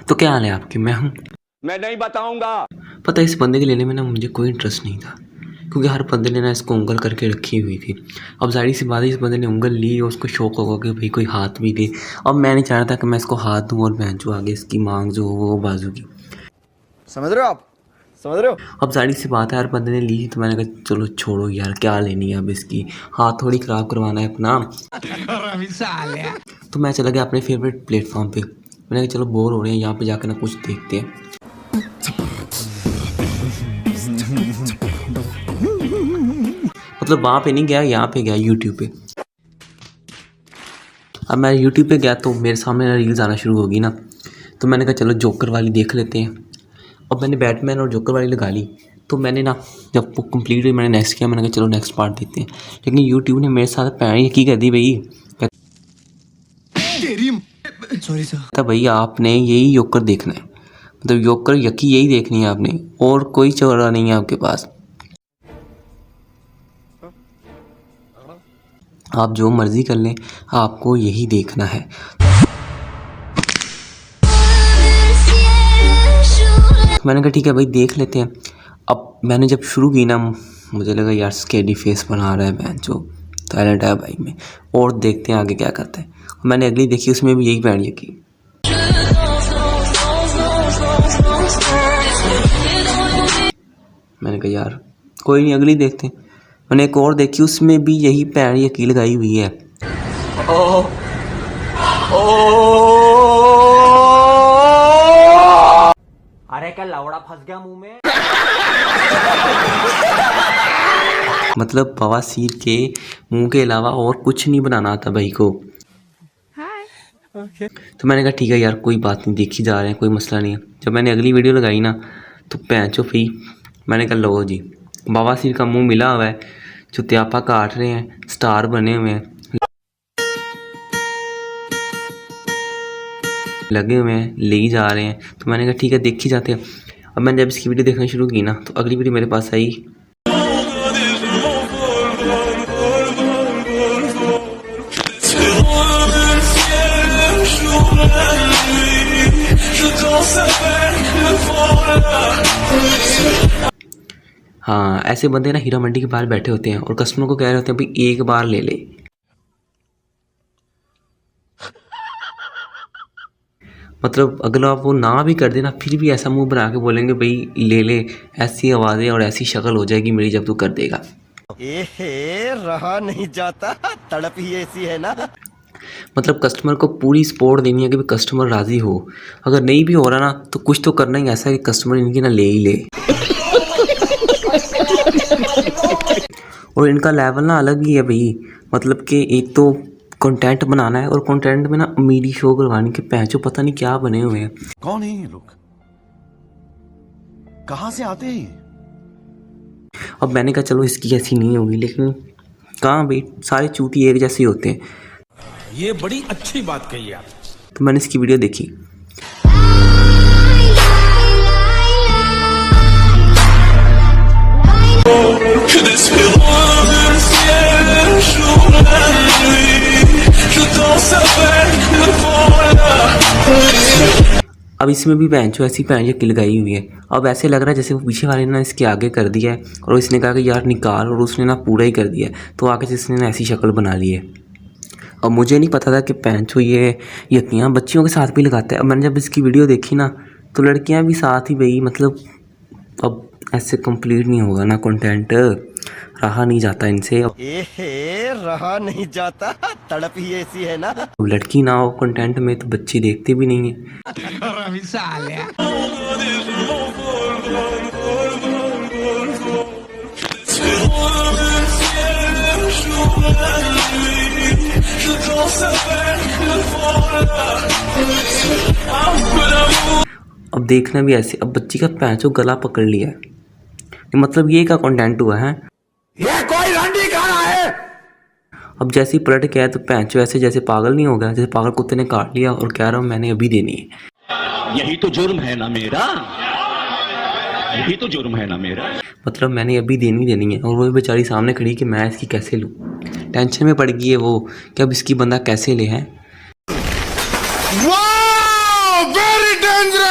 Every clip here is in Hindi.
तो क्या हाल है आपके? मैं हूँ। मैं नहीं बताऊंगा। पता है इस बंदे के लेने में ना मुझे कोई इंटरेस्ट नहीं था, क्योंकि हर बंदे ने ना इसको उंगल करके रखी हुई थी। अब जाहिर सी बात है इस बंदे ने उंगल ली और उसको शौक होगा कि भाई कोई हाथ भी दे। अब मैं नहीं चाह रहा था कि मैं इसको हाथ दूँ और बहन जो आगे इसकी मांग जो हो वो बाजू की। समझ रहे हो आप? समझ रहे हो? अब जाहिर सी बात है हर बंदे ने ली, तो मैंने कहा चलो छोड़ो यार, क्या लेनी है अब इसकी, हाथ थोड़ी ख़राब करवाना है अपना। तो मैं चला गया अपने फेवरेट प्लेटफॉर्म पे। मैंने कहा चलो बोर हो रहे हैं यहाँ पे जाकर ना कुछ देखते हैं। मतलब वहाँ पे नहीं गया, यहाँ पे गया यूट्यूब पे। अब मैं यूट्यूब पे गया तो मेरे सामने ना रील्स आना शुरू होगी ना, तो मैंने कहा चलो जोकर वाली देख लेते हैं। अब मैंने बैटमैन और जोकर वाली लगा ली, तो मैंने ना जब वो कंप्लीट हुई मैंने नेक्स्ट किया, मैंने कहा चलो नेक्स्ट पार्ट देखते हैं। लेकिन यूट्यूब ने मेरे साथ पैर की कर दी भाई। Sorry sir. कहता भाई आपने यही जोकर देखना है, मतलब जोकर यकी यही देखनी है आपने, और कोई चौरा नहीं है आपके पास। आप जो मर्जी कर लें, आपको यही देखना है। मैंने कहा ठीक है भाई देख लेते हैं। अब मैंने जब शुरू की ना, मुझे लगा यार स्कैरी फेस बना रहा है बहन जो, टैलेंट है भाई में, और देखते हैं आगे क्या करते हैं। मैंने अगली देखी, उसमें भी यही पहन की। मैंने कहा यार कोई नहीं अगली देखते हैं। मैंने एक और देखी, उसमें भी यही पैर यकी लगाई हुई है। अरे क्या लौड़ा फंस गया मुंह में। मतलब बवासीर के मुंह के अलावा और कुछ नहीं बनाना आता भाई को। तो मैंने कहा ठीक है यार कोई बात नहीं, देखी जा रहे हैं, कोई मसला नहीं है। जब मैंने अगली वीडियो लगाई ना, तो पैंचो फी मैंने कहा लो जी, बवासीर का मुंह मिला हुआ है, चुत्यापा काट रहे हैं, स्टार बने हुए हैं, लगे हुए हैं, ले ही जा रहे हैं। तो मैंने कहा ठीक है देखी जाते हैं। अब मैंने जब इसकी वीडियो देखना शुरू की ना, तो अगली वीडियो मेरे पास आई। हाँ ऐसे बंदे ना हीरा मंडी के बाहर बैठे होते हैं और कस्टमर को कह रहे होते हैं भाई एक बार ले ले। मतलब अगर आप वो ना भी कर देना, फिर भी ऐसा मुंह बना के बोलेंगे भाई ले ले, ऐसी आवाज़ें और ऐसी शक्ल हो जाएगी मेरी जब तू कर देगा। रहा नहीं जाता, तड़प ही ऐसी है ना। मतलब कस्टमर को पूरी सपोर्ट देनी है कि कस्टमर राज़ी हो। अगर नहीं भी हो रहा ना, तो कुछ तो करना ही ऐसा है कि कस्टमर इनकी ना ले ही ले। और इनका लेवल ना अलग ही है भाई। मतलब कि एक तो कंटेंट बनाना है, और कंटेंट में ना अमीरी शो करवाने के पैंचो पता नहीं क्या बने हुए हैं। कौन है ये लोग, कहाँ से आते हैं? अब मैंने कहा चलो इसकी ऐसी नहीं होगी, लेकिन कहाँ भाई सारे चूती एक जैसे होते हैं। ये बड़ी अच्छी बात कही आप। तो मैंने इसकी वीडियो देखी। अब इसमें भी पैंचो ऐसी पैंच लगाई हुई है। अब ऐसे लग रहा है जैसे वो पीछे वाले ने इसके आगे कर दिया है और इसने कहा कि यार निकाल, और उसने ना पूरा ही कर दिया है, तो आगे से इसने ना ऐसी शक्ल बना ली है। अब मुझे नहीं पता था कि पैंचो ये यकियाँ बच्चियों के साथ भी लगाता है। अब मैंने जब इसकी वीडियो देखी ना, तो लड़कियाँ भी साथ ही भाई। मतलब अब ऐसे कंप्लीट नहीं होगा ना कंटेंट, रहा नहीं जाता इनसे। अब रहा नहीं जाता, तड़प ही ऐसी है ना। अब लड़की ना हो कंटेंट में तो बच्चे देखते भी नहीं है। अब देखना भी ऐसे। अब बच्ची का पैंचो गला पकड़ लिया है, मतलब ये का कंटेंट हुआ है। ये कोई रंडी खाना है। अब जैसे ही पलट गया तो पैंचो ऐसे जैसे पागल नहीं हो गया, जैसे पागल कुत्ते ने काट लिया और कह रहा हूँ मैंने अभी देनी है। यही तो जुर्म है ना मेरा, यही तो जुर्म है ना मेरा। मतलब मैंने अभी देनी है, और वो बेचारी सामने खड़ी कि मैं इसकी कैसे लूँ। टेंशन में पड़ गई है वो कि अब इसकी बंदा कैसे ले है। Very dangerous.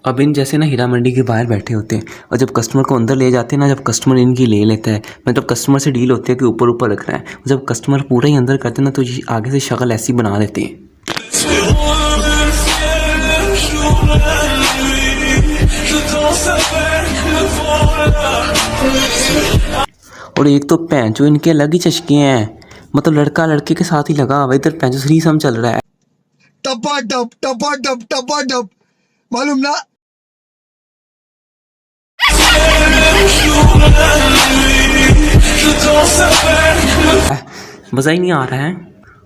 अब इन जैसे ना हीरा मंडी के बाहर बैठे होते हैं और जब कस्टमर को अंदर ले जाते हैं ना, जब कस्टमर इनकी ले लेता है, मतलब कस्टमर से डील होती है कि ऊपर ऊपर रखना है, जब कस्टमर पूरा ही अंदर करते हैं ना तो ये आगे से शक्ल ऐसी बना देते हैं। और एक तो पैंचो इनके अलग ही चस्के हैं, मतलब लड़का लड़के के साथ ही लगा हुआ, इधर पैंचो थ्रीसम चल रहा है। टपा टप मालूम ना। मज़ा ही नहीं आ रहा है,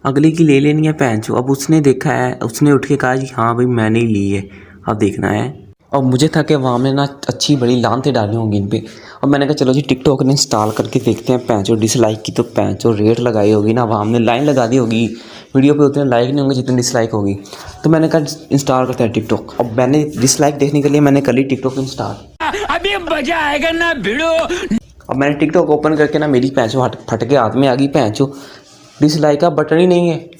अगले की ले लेनी है पैंचो। अब उसने देखा है, उसने उठ के कहा कि हाँ भाई मैंने ही ली है, अब देखना है। और मुझे था कि वहाँ में ना अच्छी बड़ी लानतें डाली होंगी इन पे, और मैंने कहा चलो जी टिकटॉक ने इंस्टॉल करके देखते हैं। पैंचो डिसलाइक की तो पैंचो रेट लगाई होगी ना, वहाँ हमने लाइन लगा दी होगी, वीडियो पे उतने लाइक नहीं होंगे जितने डिसलाइक होगी। तो मैंने कहा इंस्टॉल करते हैं टिकटॉक। अब मैंने डिसलाइक देखने के लिए मैंने कर ली टिकटॉक इंस्टॉल। अभी मजा आएगा ना भिड़ो। अब मैंने टिकटॉक ओपन करके ना मेरी पैंचो फट के हाथ में आ गई। पैंचो डिसलाइक का बटन ही नहीं है।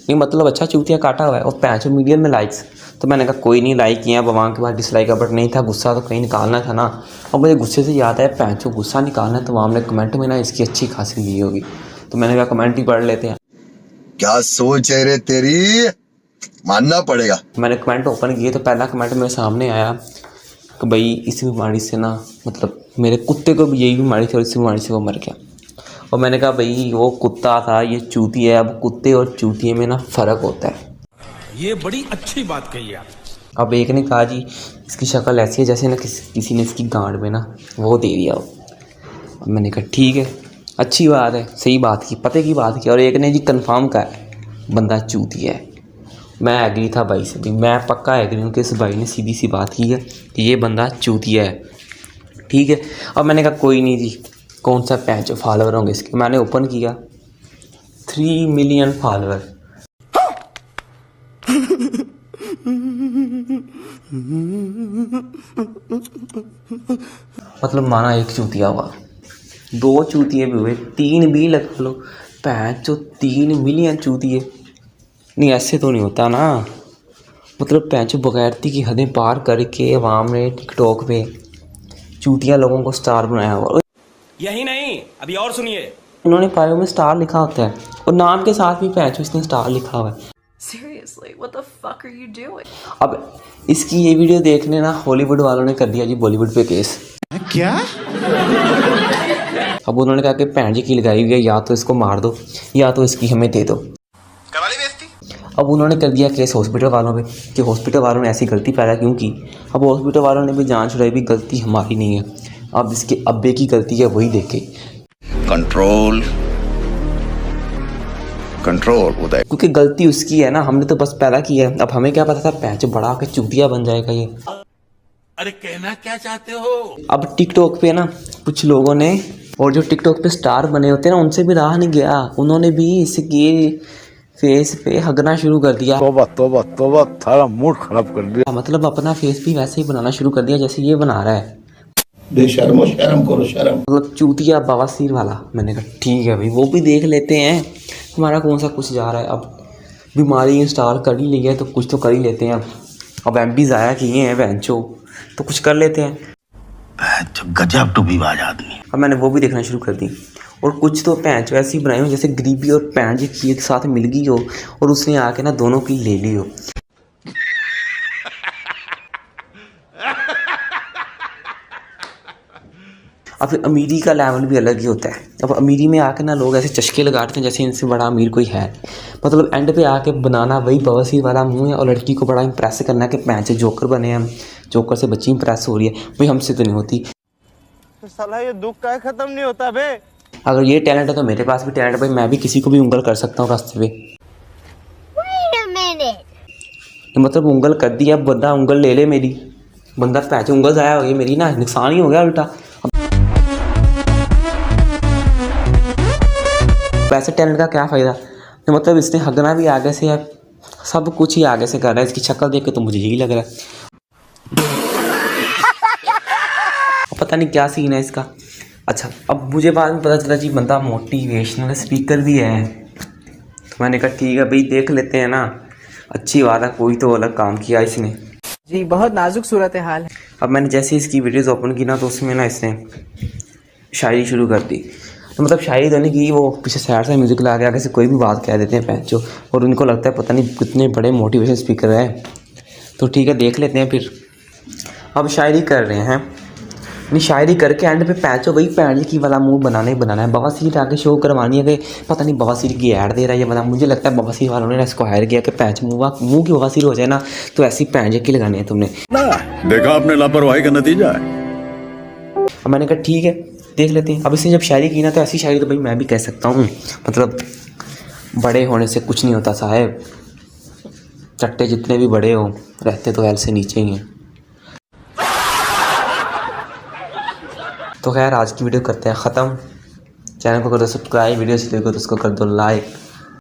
नहीं मतलब अच्छा चूतिया काटा हुआ है और पैंचो मीडियम में लाइक्स। तो मैंने कहा कोई नहीं, लाइक किया। अब वहाँ के बाद डिसलाइक का बटन नहीं था, गुस्सा तो कहीं निकालना था ना। और मुझे गुस्से से याद आया पैंचो गुस्सा निकालना है, तो वहाँ हमने कमेंट में ना इसकी अच्छी खासी ली होगी, तो मैंने कहा कमेंट ही पढ़ लेते हैं। क्या सोच है रे तेरी, मानना पड़ेगा। मैंने कमेंट ओपन किए तो पहला कमेंट मेरे सामने आया कि भाई इस बीमारी से ना, मतलब मेरे कुत्ते को भी यही बीमारी थी और इस बीमारी से वो मर गया। और मैंने कहा भाई वो कुत्ता था, ये चूती है। अब कुत्ते और चूतिए में ना फ़र्क होता है। ये बड़ी अच्छी बात कही आप। अब एक ने कहा जी इसकी शक्ल ऐसी है जैसे ना किसी ने इसकी गांड में ना वो दे दिया हो। अब मैंने कहा ठीक है, अच्छी बात है, सही बात की, पते की बात की। और एक ने जी कंफर्म कहा है बंदा चूती है। मैं एग्री था भाई से भी, मैं पक्का एग्री हूँ कि इस भाई ने सीधी सी बात की है कि ये बंदा चूतिया है। ठीक है, अब मैंने कहा कोई नहीं जी, कौन सा पैंचो फॉलोवर होंगे इसके। मैंने ओपन किया 3 मिलियन फॉलोवर। मतलब माना एक चूतिया हुआ, 2 चूतिए भी हुए, 3 भी लगा लो। पैंचो 3 मिलियन चूतिए, नहीं ऐसे तो नहीं होता ना। मतलब पैंचो बगैरती की हदें पार करके अवाम ने टिकटॉक पे चूतिया लोगों को स्टार बनाया हुआ। यही नहीं, अभी और सुनिए। उन्होंने बायो में स्टार लिखा होता है और नाम के साथ भी पैंचो इसने स्टार लिखा हुआ है। Seriously, what the fuck are you doing? अब इसकी ये वीडियो देखने ना हॉलीवुड वालों ने कर दिया जी बॉलीवुड पे केस। क्या? अब उन्होंने कहा कि भैन जी की लगाई हुई है, या तो इसको मार दो या तो इसकी हमें दे दो। अब उन्होंने कर दिया केस हॉस्पिटल वालों पे कि हॉस्पिटल वालों ने ऐसी गलती पैदा क्यों की। अब हॉस्पिटल वालों ने भी जान छुड़ाई भी गलती हमारी नहीं है, अब इसके अब्बे की गलती है, वही देखे। कंट्रोल उदय, क्योंकि गलती उसकी है ना, हमने तो बस पैदा किया है। अब हमें क्या पता था पैंच बड़ा के चूतिया बन जाएगा ये। अरे कहना क्या चाहते हो? अब टिकटॉक पे ना कुछ लोगों ने, और जो टिकटॉक पे स्टार बने होते हैं ना, उनसे भी रहा नहीं गया, उन्होंने भी इसके फेस पे हगना शुरू कर दिया। तौबा तौबा तौबा, थारा मूड खराब कर दिया। मतलब अपना फेस भी वैसे ही बनाना शुरू कर दिया जैसे ये बना रहा है। बेशर्मो शर्म करो शर्म। मतलब चूतिया बवासीर वाला। मैंने कहा ठीक है भाई, वो भी देख लेते हैं, हमारा कौन सा कुछ जा रहा है। अब बीमारी इंस्टॉल कर ही ली है तो कुछ तो कर ही लेते हैं। अब एमपी ज़ाया किए हैं बहनचो, तो कुछ कर लेते हैं। गजब टू बीवाज आदमी। अब मैंने वो भी देखना शुरू कर दी। और कुछ तो पैंच ऐसी बनाई हो जैसे गरीबी और पैंच एक साथ मिल गई हो और उसने आके ना दोनों की ले ली हो। अब अमीरी का लेवल भी अलग ही होता है। अब अमीरी में आके ना लोग ऐसे चस्के लगाते हैं जैसे इनसे बड़ा अमीर कोई है। मतलब एंड पे आके बनाना वही बवासीर वाला मुंह है और लड़की को बड़ा इंप्रेस करना कि पैंच जोकर बने हैं, जोकर से बच्ची इंप्रेस हो रही है। भाई हमसे तो नहीं होती। तो साला ये दुख का खत्म नहीं होता बे। अगर ये टैलेंट है तो मेरे पास भी टैलेंट है भाई, मैं भी किसी को भी उंगल कर सकता हूँ रास्ते पे। मतलब उंगल कर दी, अब बंदा उंगल ले ले मेरी, बंदा पैंच उंगल ज़ाया हो गई मेरी ना, नुकसान ही हो गया उल्टा। वैसे टैलेंट का क्या फ़ायदा। तो मतलब इसने हगना भी आगे से है, सब कुछ ही आगे से कर रहा है। इसकी शक्ल देख के तो मुझे यही लग रहा है। पता नहीं क्या सीन है इसका। अच्छा, अब मुझे बाद में पता चला जी बंदा मोटिवेशनल स्पीकर भी है। तो मैंने कहा ठीक है भाई, देख लेते हैं ना, अच्छी बात है, कोई तो अलग काम किया इसने। जी बहुत नाजुक सूरत हाल है। अब मैंने जैसे इसकी वीडियोस ओपन की ना, तो उसमें ना इसने शायरी शुरू कर दी। तो मतलब शायरी तो नहीं की, वो पीछे सैड सा म्यूज़िक ला के आगे से कोई भी बात कह देते हैं पैंचो, और उनको लगता है पता नहीं कितने बड़े मोटिवेशन स्पीकर हैं। तो ठीक है, देख लेते हैं फिर। अब शायरी कर रहे हैं, नहीं शायरी करके एंड पे पैंचो वही पैंच की वाला मुंह बनाना ही बनाना है। बवासीर आके शो करवानी है कि पता नहीं बवासीर की ऐड दे रहा है ये बता। मुझे लगता है बवासीर वालों ने इसको हायर किया कि पैंच मुँह की बवासीर हो जाए ना, तो ऐसी पैंच की लगानी है तुमने। देखा आपने लापरवाही का नतीजा है। अब मैंने कहा ठीक है, देख लेते हैं। अब इसने जब शायरी की ना, तो ऐसी शायरी तो भाई मैं भी कह सकता हूँ। मतलब बड़े होने से कुछ नहीं होता साहब, चट्टे जितने भी बड़े हो रहते तो एल से नीचे ही हैं। तो खैर आज की वीडियो करते हैं ख़त्म। चैनल को कर दो सब्सक्राइब, वीडियो से देखो तो उसको कर दो लाइक।